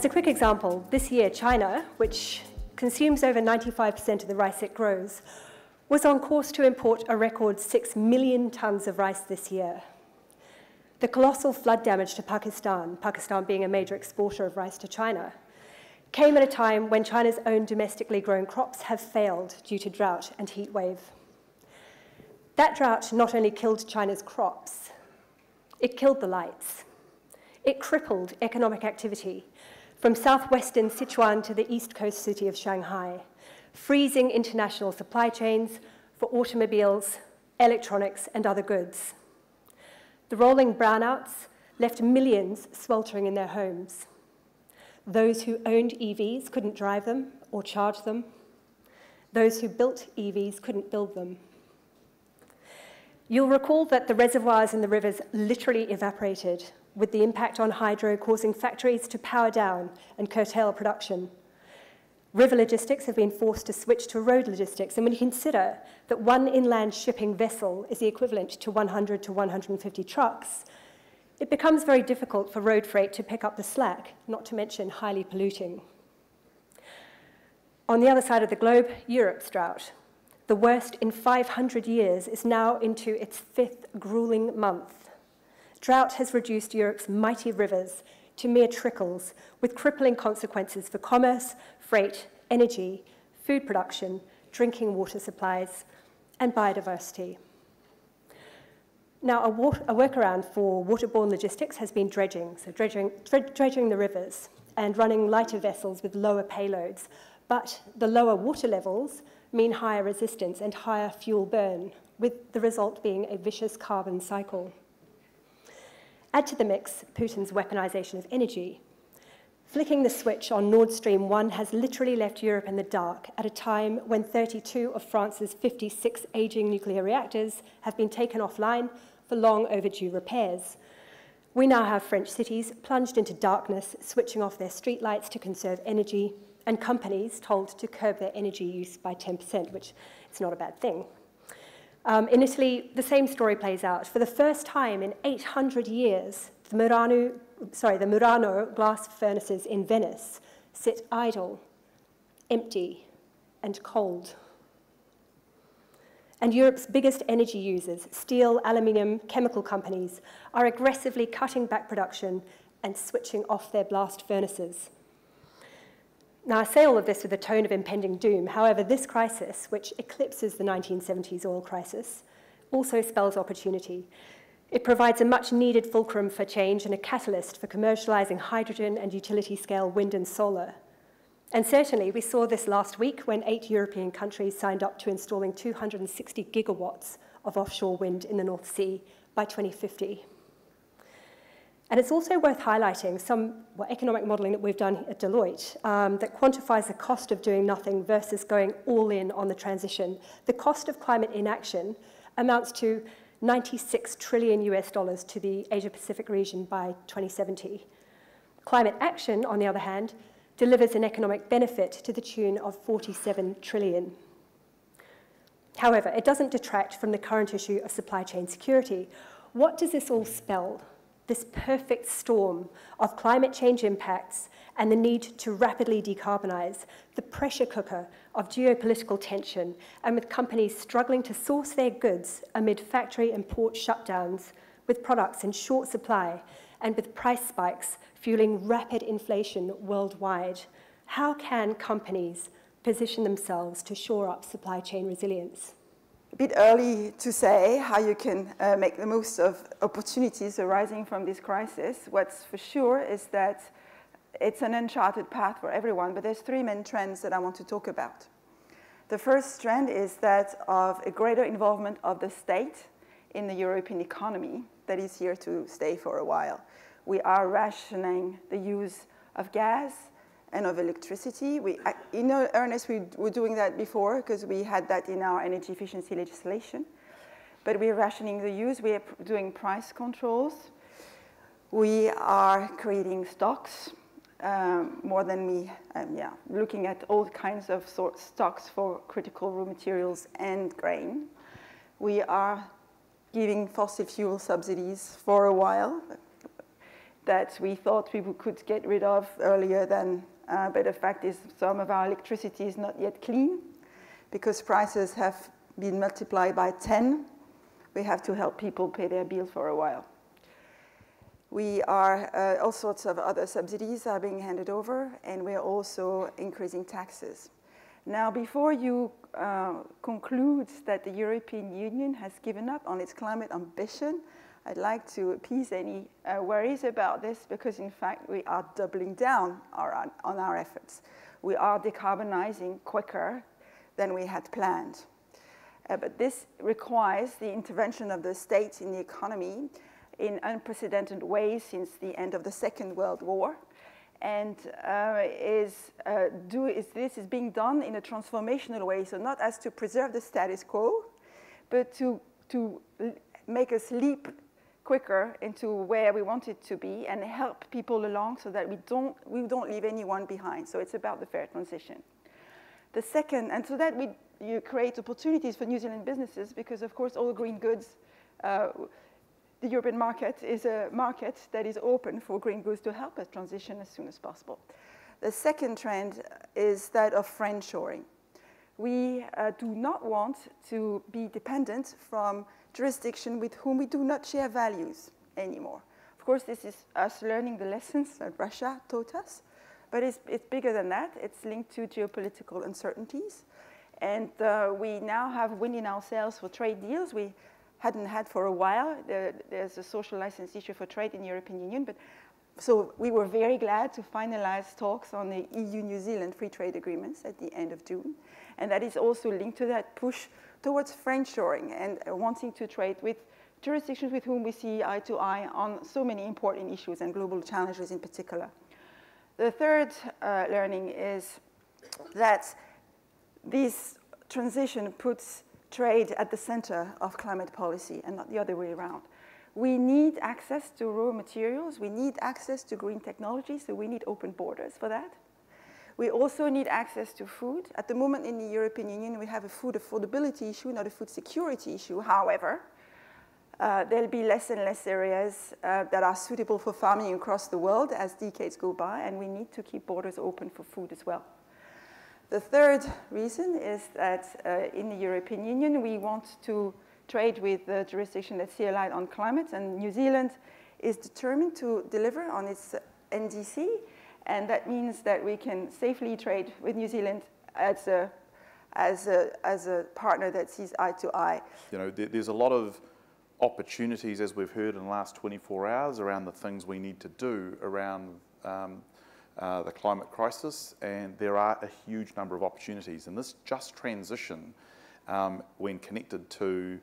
As a quick example, this year China, which consumes over 95% of the rice it grows, was on course to import a record 6 million tons of rice this year. The colossal flood damage to Pakistan, Pakistan being a major exporter of rice to China, came at a time when China's own domestically grown crops have failed due to drought and heat wave. That drought not only killed China's crops, it killed the lights. It crippled economic activity from southwestern Sichuan to the east coast city of Shanghai, freezing international supply chains for automobiles, electronics, and other goods. The rolling brownouts left millions sweltering in their homes. Those who owned EVs couldn't drive them or charge them. Those who built EVs couldn't build them. You'll recall that the reservoirs in the rivers literally evaporated, with the impact on hydro causing factories to power down and curtail production. River logistics have been forced to switch to road logistics, and when you consider that one inland shipping vessel is the equivalent to 100 to 150 trucks, it becomes very difficult for road freight to pick up the slack, not to mention highly polluting. On the other side of the globe, Europe's drought, the worst in 500 years, is now into its 5th grueling month. Drought has reduced Europe's mighty rivers to mere trickles, with crippling consequences for commerce, freight, energy, food production, drinking water supplies, and biodiversity. Now, a workaround for waterborne logistics has been dredging, so dredging the rivers and running lighter vessels with lower payloads. But the lower water levels mean higher resistance and higher fuel burn, with the result being a vicious carbon cycle. Add to the mix Putin's weaponization of energy. Flicking the switch on Nord Stream 1 has literally left Europe in the dark at a time when 32 of France's 56 aging nuclear reactors have been taken offline for long overdue repairs. We now have French cities plunged into darkness, switching off their streetlights to conserve energy, and companies told to curb their energy use by 10%, which is not a bad thing. In Italy, the same story plays out. For the first time in 800 years, the Murano glass furnaces in Venice sit idle, empty, and cold. And Europe's biggest energy users, steel, aluminium, chemical companies, are aggressively cutting back production and switching off their blast furnaces. Now, I say all of this with a tone of impending doom. However, this crisis, which eclipses the 1970s oil crisis, also spells opportunity. It provides a much-needed fulcrum for change and a catalyst for commercializing hydrogen and utility-scale wind and solar. And certainly, we saw this last week when 8 European countries signed up to installing 260 gigawatts of offshore wind in the North Sea by 2050. And it's also worth highlighting some economic modeling that we've done at Deloitte that quantifies the cost of doing nothing versus going all in on the transition. The cost of climate inaction amounts to $96 trillion to the Asia-Pacific region by 2070. Climate action, on the other hand, delivers an economic benefit to the tune of $47 trillion. However, it doesn't detract from the current issue of supply chain security. What does this all spell? This perfect storm of climate change impacts and the need to rapidly decarbonize, the pressure cooker of geopolitical tension, and with companies struggling to source their goods amid factory and port shutdowns, with products in short supply, and with price spikes fueling rapid inflation worldwide. How can companies position themselves to shore up supply chain resilience? A bit early to say how you can make the most of opportunities arising from this crisis. What's for sure is that it's an uncharted path for everyone, but there's 3 main trends that I want to talk about. The first trend is that of a greater involvement of the state in the European economy that is here to stay for a while. We are rationing the use of gas and of electricity. In earnest, we were doing that before because we had that in our energy efficiency legislation. But we're rationing the use. We are doing price controls. We are creating stocks more than me. Looking at all kinds of stocks for critical raw materials and grain. We are giving fossil fuel subsidies for a while. that we thought we could get rid of earlier than, but the fact is some of our electricity is not yet clean because prices have been multiplied by 10. We have to help people pay their bills for a while. We are, all sorts of other subsidies are being handed over, and we're also increasing taxes. Now, before you conclude that the European Union has given up on its climate ambition, I'd like to appease any worries about this because, in fact, we are doubling down on our efforts. We are decarbonizing quicker than we had planned. But this requires the intervention of the state in the economy in unprecedented ways since the end of the Second World War. And this is being done in a transformational way, so not as to preserve the status quo, but to make us leap quicker into where we want it to be and help people along so that we don't leave anyone behind. So it's about the fair transition. The second, and so that you create opportunities for New Zealand businesses because, of course, all green goods, the European market is a market that is open for green goods to help us transition as soon as possible. The second trend is that of friendshoring. We do not want to be dependent from jurisdiction with whom we do not share values anymore. Of course, this is us learning the lessons that Russia taught us, but it's bigger than that. It's linked to geopolitical uncertainties. And we now have wind in our sails for trade deals we hadn't had for a while. There's a social license issue for trade in the European Union. So we were very glad to finalize talks on the EU-New Zealand free trade agreements at the end of June. And that is also linked to that push towards friendshoring and wanting to trade with jurisdictions with whom we see eye to eye on so many important issues and global challenges in particular. The third learning is that this transition puts trade at the center of climate policy and not the other way around. We need access to raw materials. We need access to green technology, so we need open borders for that. We also need access to food. At the moment in the European Union, we have a food affordability issue, not a food security issue. However, there'll be less and less areas that are suitable for farming across the world as decades go by, and we need to keep borders open for food as well. The third reason is that in the European Union, we want to trade with the jurisdiction that's see aligned on climate, and New Zealand is determined to deliver on its NDC, and that means that we can safely trade with New Zealand as a partner that sees eye to eye. You know, there's a lot of opportunities, as we've heard in the last 24 hours, around the things we need to do around the climate crisis, and there are a huge number of opportunities. And this just transition, when connected to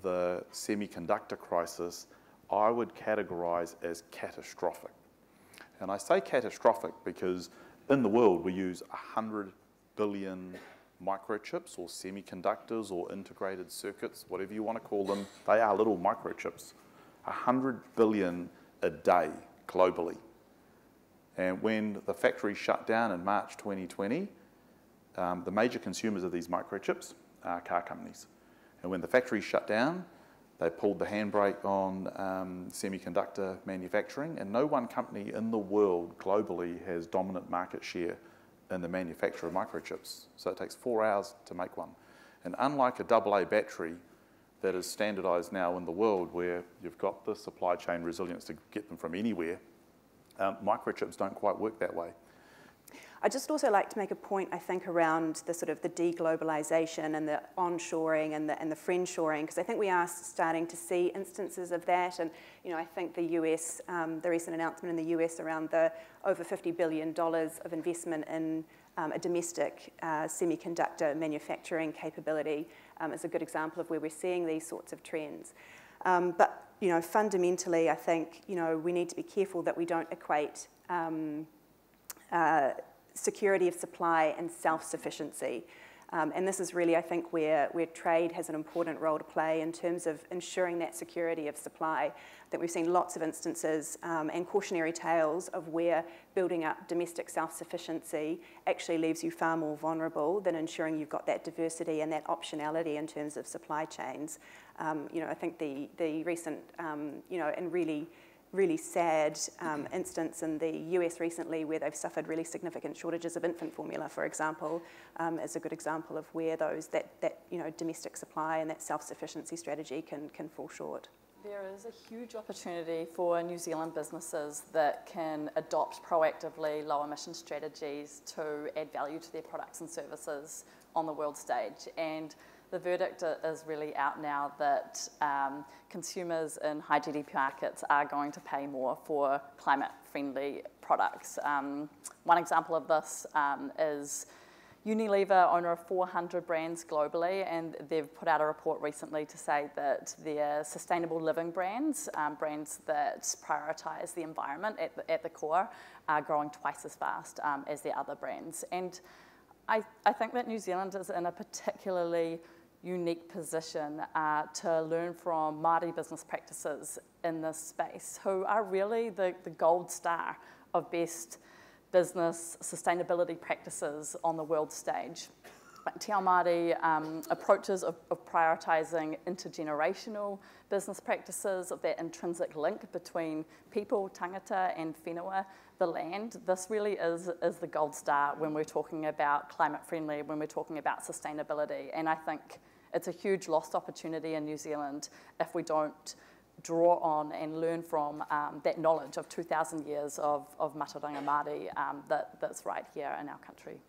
the semiconductor crisis, I would categorise as catastrophic. And I say catastrophic because in the world we use 100 billion microchips or semiconductors or integrated circuits, whatever you want to call them. They are little microchips. 100 billion a day globally. And when the factory shut down in March 2020, the major consumers of these microchips are car companies. And when the factory shut down, they pulled the handbrake on semiconductor manufacturing, and no one company in the world globally has dominant market share in the manufacture of microchips. So it takes 4 hours to make one. And unlike a AA battery that is standardized now in the world where you've got the supply chain resilience to get them from anywhere, microchips don't quite work that way. I'd just also like to make a point, I think, around the sort of the deglobalization and the onshoring and the friendshoring, because I think we are starting to see instances of that. And, you know, I think the US, the recent announcement in the US around the over $50 billion of investment in a domestic semiconductor manufacturing capability is a good example of where we're seeing these sorts of trends. But, you know, fundamentally, I think, you know, we need to be careful that we don't equate security of supply and self-sufficiency. And this is really, I think, where trade has an important role to play in terms of ensuring that security of supply. I think we've seen lots of instances and cautionary tales of where building up domestic self-sufficiency actually leaves you far more vulnerable than ensuring you've got that diversity and that optionality in terms of supply chains. You know, I think the recent, you know, and really really sad instance in the US recently where they've suffered really significant shortages of infant formula, for example, is a good example of where that domestic supply and that self-sufficiency strategy can fall short. There is a huge opportunity for New Zealand businesses that can adopt proactively low emission strategies to add value to their products and services on the world stage. And the verdict is really out now that consumers in high GDP markets are going to pay more for climate-friendly products. One example of this is Unilever, owner of 400 brands globally, and they've put out a report recently to say that their sustainable living brands, brands that prioritise the environment at the core, are growing twice as fast as their other brands. And I think that New Zealand is in a particularly unique position to learn from Māori business practices in this space, who are really the gold star of best business sustainability practices on the world stage. Te Ao Māori approaches of prioritising intergenerational business practices, of that intrinsic link between people, tangata, and whenua, the land. This really is the gold star when we're talking about climate friendly, when we're talking about sustainability. And I think it's a huge lost opportunity in New Zealand if we don't draw on and learn from that knowledge of 2,000 years of Mātauranga Māori that's right here in our country.